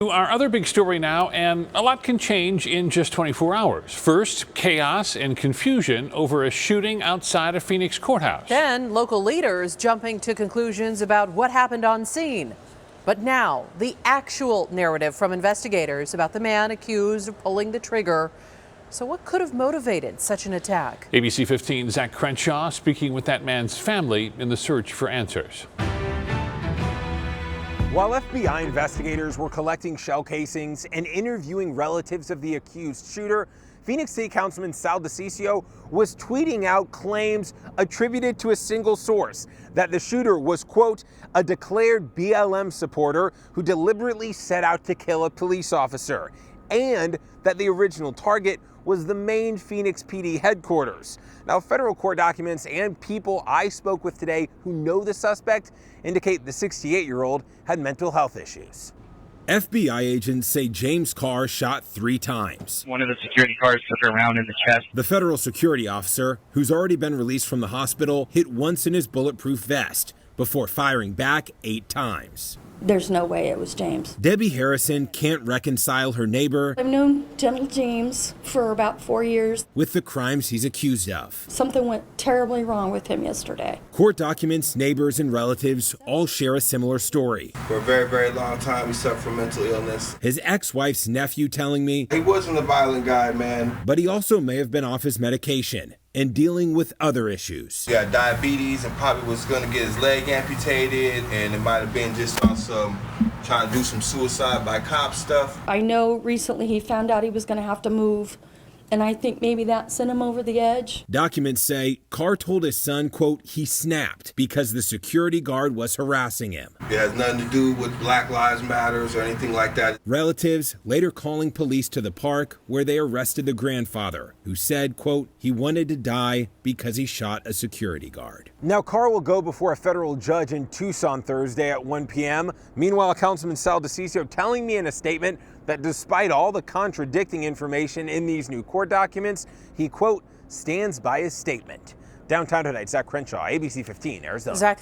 Our other big story now, and a lot can change in just 24 hours. First, chaos and confusion over a shooting outside a Phoenix courthouse. Then, local leaders jumping to conclusions about what happened on scene. But now, the actual narrative from investigators about the man accused of pulling the trigger. So what could have motivated such an attack? ABC 15's Zach Crenshaw speaking with that man's family in the search for answers. While FBI investigators were collecting shell casings and interviewing relatives of the accused shooter, Phoenix City Councilman Sal DeCiccio was tweeting out claims attributed to a single source that the shooter was, quote, a declared BLM supporter who deliberately set out to kill a police officer, and that the original target was the main Phoenix PD headquarters. Now, federal court documents and people I spoke with today who know the suspect indicate the 68-year-old had mental health issues. FBI agents say James Carr shot 3 times. One of the security guards took her around in the chest. The federal security officer, who's already been released from the hospital, hit once in his bulletproof vest before firing back 8 times. There's no way it was James. Debbie Harrison can't reconcile her neighbor. I've known Gentle James for about 4 years. With the crimes he's accused of. Something went terribly wrong with him yesterday. Court documents, neighbors, and relatives all share a similar story. For a very, very long time, he suffered from mental illness. His ex-wife's nephew telling me he wasn't a violent guy, man. But he also may have been off his medication and dealing with other issues. He had diabetes and probably was going to get his leg amputated, and it might have been just on some trying to do some suicide by cop stuff. I know recently he found out he was going to have to move, and I think maybe that sent him over the edge. Documents say Carr told his son, quote, he snapped because the security guard was harassing him. It has nothing to do with Black Lives Matters or anything like that. Relatives later calling police to the park where they arrested the grandfather, who said, quote, he wanted to die because he shot a security guard. Now, Carr will go before a federal judge in Tucson Thursday at 1 p.m. Meanwhile, Councilman Sal DeCiccio telling me in a statement that despite all the contradicting information in these new court documents, he, quote, stands by his statement. Downtown tonight, Zach Crenshaw, ABC 15, Arizona. Zach.